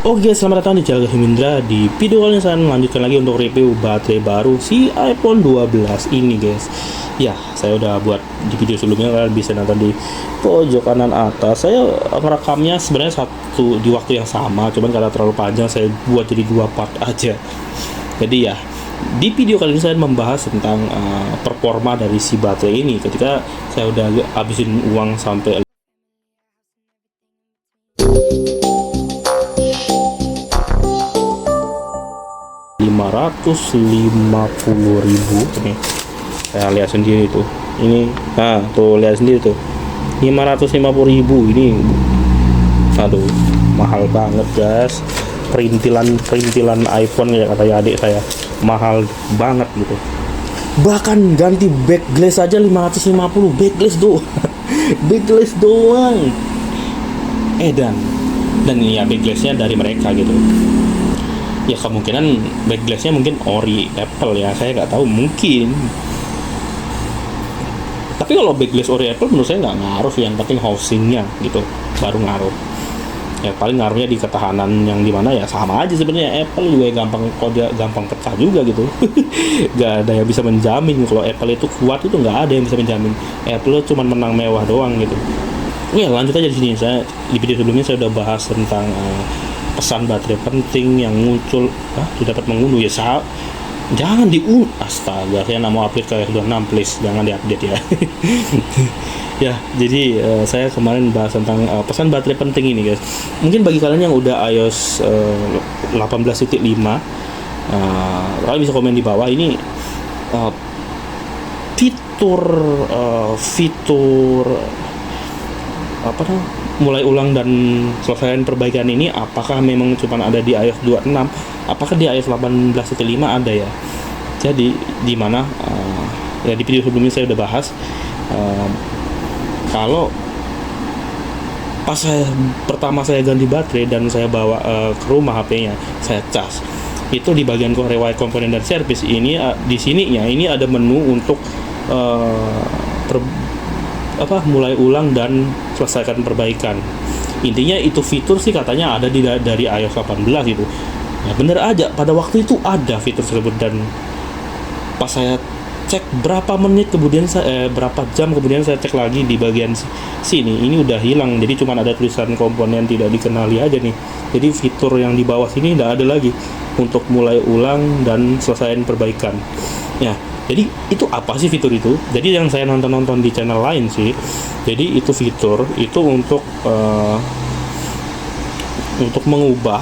Oke, selamat datang di channel Himindra. Di video kali ini saya melanjutkan lagi untuk review baterai baru si iPhone 12 ini, guys. Ya, saya udah buat di video sebelumnya, kalian bisa nonton di pojok kanan atas. Saya merekamnya sebenarnya satu di waktu yang sama, cuman karena terlalu panjang saya buat jadi dua part aja. Jadi ya, di video kali ini saya membahas tentang performa dari si baterai ini ketika saya udah habisin uang sampai 550.000 nih. Saya lihat sendiri tuh. Ini tuh lihat sendiri tuh. 550.000 ini. Aduh, mahal banget, guys. Perintilan iPhone ya kata adik saya. Mahal banget gitu. Bahkan ganti back glass aja 550. Back glass doang. Back glass doang. Dan ini ya back glassnya dari mereka gitu. Ya kemungkinan back glassnya mungkin ori Apple ya, saya nggak tahu, mungkin. Tapi kalau back glass ori Apple menurut saya nggak ngaruh sih, yang penting housingnya gitu baru ngaruh. Ya paling ngaruhnya di ketahanan, yang dimana ya sama aja sebenarnya. Apple juga gampang pecah juga gitu. Nggak ada yang bisa menjamin kalau Apple itu kuat, itu nggak ada yang bisa menjamin. Apple cuma menang mewah doang gitu. Ya lanjut aja di sini. Saya di video sebelumnya saya udah bahas tentang pesan baterai penting yang muncul dapat mengunduh ya. Jangan astaga, saya nggak mau update ke iOS 26, please jangan diupdate ya. Ya jadi saya kemarin bahas tentang pesan baterai penting ini, guys. Mungkin bagi kalian yang udah iOS 18.5, kalian bisa komen di bawah ini fitur apa namanya, mulai ulang dan selesaikan perbaikan ini apakah memang cuma ada di iOS 26, apakah di iOS 18.5 ada ya. Jadi di mana ya di video sebelumnya saya udah bahas kalau pas pertama saya ganti baterai dan saya bawa ke rumah HP-nya, saya cas, itu di bagian riwayat komponen dan service ini di sininya ini ada menu untuk mulai ulang dan selesaikan perbaikan. Intinya itu fitur sih katanya ada dari iOS 18 gitu. Ya bener aja, pada waktu itu ada fitur tersebut, dan pas saya cek berapa jam kemudian saya cek lagi di bagian sini, ini udah hilang. Jadi cuma ada tulisan komponen tidak dikenali aja nih. Jadi fitur yang di bawah sini tidak ada lagi untuk mulai ulang dan selesaikan perbaikan. Ya, jadi itu apa sih fitur itu? Jadi yang saya nonton di channel lain sih, jadi itu fitur itu untuk mengubah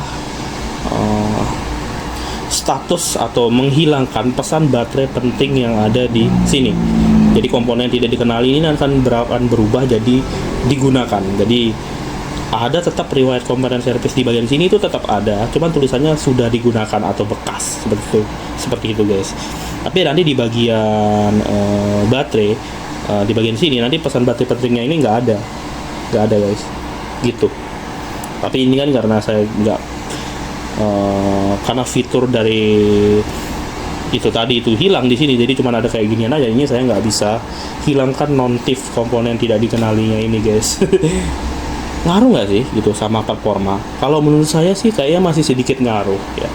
status atau menghilangkan pesan baterai penting yang ada di sini. Jadi komponen tidak dikenali ini akan berubah jadi digunakan. Jadi ada tetap riwayat komponen service di bagian sini, itu tetap ada, cuman tulisannya sudah digunakan atau bekas seperti itu guys. Tapi nanti di bagian baterai di bagian sini nanti pesan baterai pentingnya ini nggak ada guys gitu. Tapi ini kan karena saya nggak karena fitur dari itu tadi itu hilang di sini, jadi cuma ada kayak ginian aja. Ini saya nggak bisa hilangkan nontif komponen tidak dikenalinya ini guys. Ngaruh nggak sih gitu sama performa? Kalau menurut saya sih kayaknya masih sedikit ngaruh ya.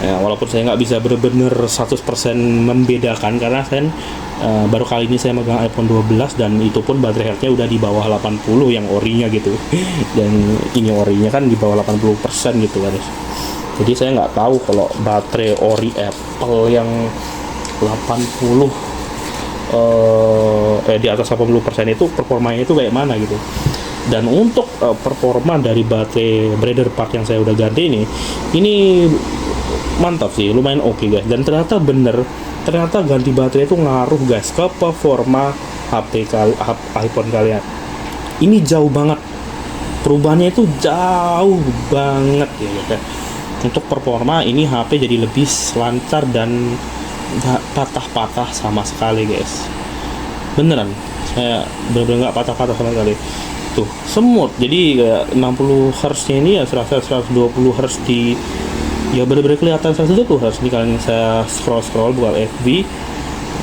Walaupun saya nggak bisa benar-benar 100% membedakan, karena saya baru kali ini saya megang iPhone 12 dan itu pun baterai health-nya udah di bawah 80 yang orinya gitu. Dan ini orinya kan di bawah 80% gitu guys. Jadi saya nggak tahu kalau baterai ori Apple yang 80 di atas 80% itu performanya itu kayak mana gitu. Dan untuk performa dari baterai Breeder Park yang saya udah ganti ini mantap sih, lumayan oke guys. Dan ternyata ganti baterai itu ngaruh guys ke performa iPhone kalian. Ini jauh banget, perubahannya itu jauh banget ya guys. Untuk performa ini HP jadi lebih lancar dan nggak patah-patah sama sekali guys. Beneran, saya bener-bener nggak patah-patah sama sekali. Tuh semut, jadi kayak 60 Hz nya ini ya 120 Hz di ya bener-bener kelihatan 120 Hz. Ini kalian saya scroll buka FB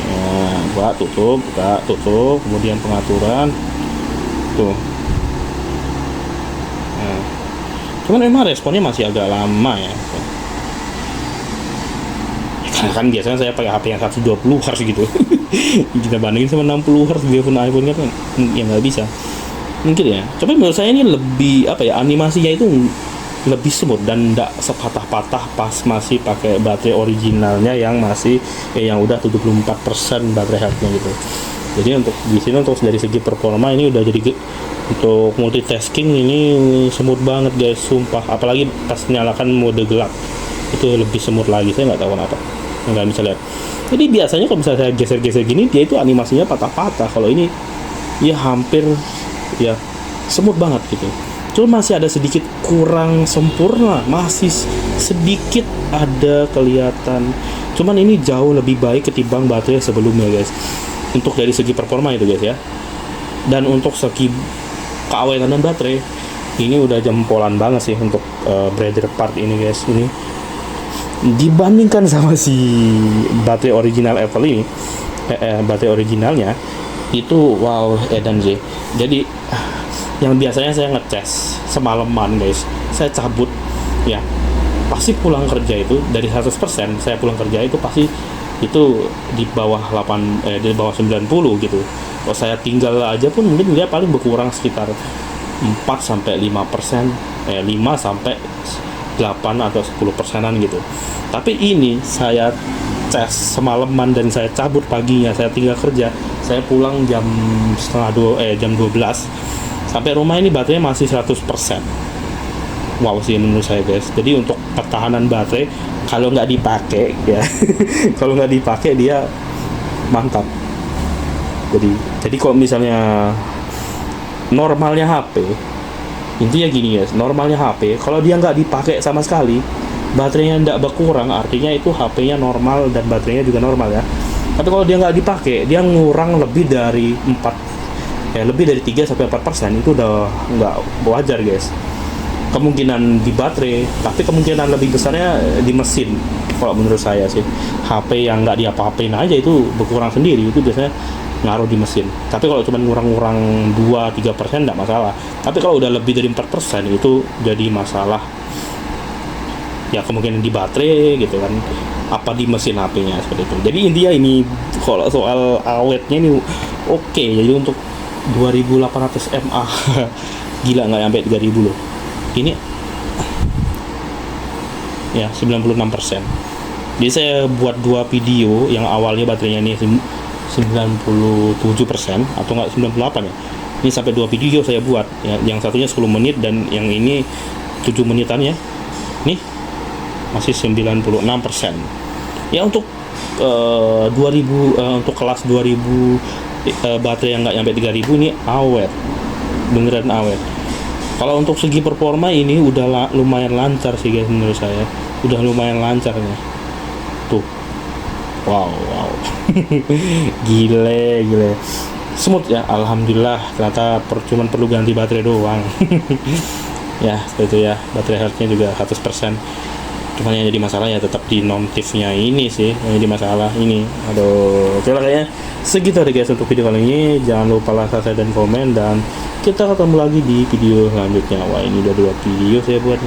ya, buka tutup, kemudian pengaturan tuh. Nah, Cuman memang responnya masih agak lama ya. Karena kan biasanya saya pakai HP yang 120 Hz gitu. Kita bandingin sama 60 Hz di iPhone kan ya nggak bisa. Mungkin ya. Tapi menurut saya ini lebih apa ya, animasinya itu lebih smooth dan tidak sepatah-patah pas masih pakai baterai originalnya yang masih yang udah 74% baterai health-nya gitu. Jadi untuk di sini untuk dari segi performa ini udah jadi untuk multitasking ini smooth banget guys, sumpah. Apalagi pas nyalakan mode gelap itu lebih smooth lagi, saya nggak tahu kenapa, nggak bisa lihat. Jadi biasanya kalau misalnya saya geser-geser gini dia itu animasinya patah-patah, kalau ini ya hampir ya smooth banget gitu. Cuma masih ada sedikit kurang sempurna, masih sedikit ada kelihatan. Cuman ini jauh lebih baik ketimbang baterai sebelumnya guys, untuk dari segi performa itu guys ya. Dan untuk segi keawetan baterai ini udah jempolan banget sih untuk Brother Park ini guys. Ini dibandingkan sama si baterai original Apple ini, baterai originalnya itu wow edan sih. Jadi yang biasanya saya ngecas semalaman guys, saya cabut ya, pasti pulang kerja itu dari 100% saya pulang kerja itu pasti itu di bawah 8 di bawah 90 gitu. Kalau saya tinggal aja pun mungkin dia paling berkurang sekitar 4-5%, 5 sampai 8 atau 10%-an gitu. Tapi ini saya cas semalaman dan saya cabut paginya, saya tinggal kerja, saya pulang jam jam 12, sampai rumah ini baterainya masih 100%. Wow sih menurut saya guys. Jadi untuk pertahanan baterai kalau nggak dipakai ya kalau nggak dipakai dia mantap. Jadi kalau misalnya normalnya HP, intinya gini guys, normalnya HP kalau dia nggak dipakai sama sekali baterainya nggak berkurang, artinya itu HP-nya normal dan baterainya juga normal ya. Tapi kalau dia nggak dipakai, dia ngurang lebih dari 3-4% itu udah nggak wajar guys. Kemungkinan di baterai, tapi kemungkinan lebih besarnya di mesin. Kalau menurut saya sih, HP yang nggak diapa-apain aja itu berkurang sendiri, itu biasanya ngaruh di mesin. Tapi kalau cuma ngurang-ngurang 2-3% nggak masalah. Tapi kalau udah lebih dari 4% itu jadi masalah. Ya kemungkinan di baterai gitu kan, apa di mesin HP-nya seperti itu. Jadi intinya ini kalau soal awetnya ini oke. Jadi untuk 2800 mAh gila nggak sampai 3000 loh. Ini ya 96%. Jadi saya buat 2 video yang awalnya baterainya ini 97% atau enggak 98 ya. Ini sampai 2 video saya buat ya, yang satunya 10 menit dan yang ini 7 menitan ya. Nih masih 96%. Ya untuk 2000 untuk kelas 2000 baterai yang enggak sampai 3000 ini awet. Beneran awet. Kalau untuk segi performa ini udah lumayan lancar sih guys menurut saya. Udah lumayan lancar ya. Tuh. Wow. gile. Smooth ya, alhamdulillah. Ternyata cuman perlu ganti baterai doang. Ya, seperti itu ya. Baterai health-nya juga 100%. Cuman yang jadi masalah ya tetap di non-tifnya ini sih, yang jadi masalah ini. Aduh, oke lah kayaknya segitu aja guys untuk video kali ini. Jangan lupa like, subscribe, dan komen, dan kita ketemu lagi di video selanjutnya. Wah, ini udah 2 video saya buat.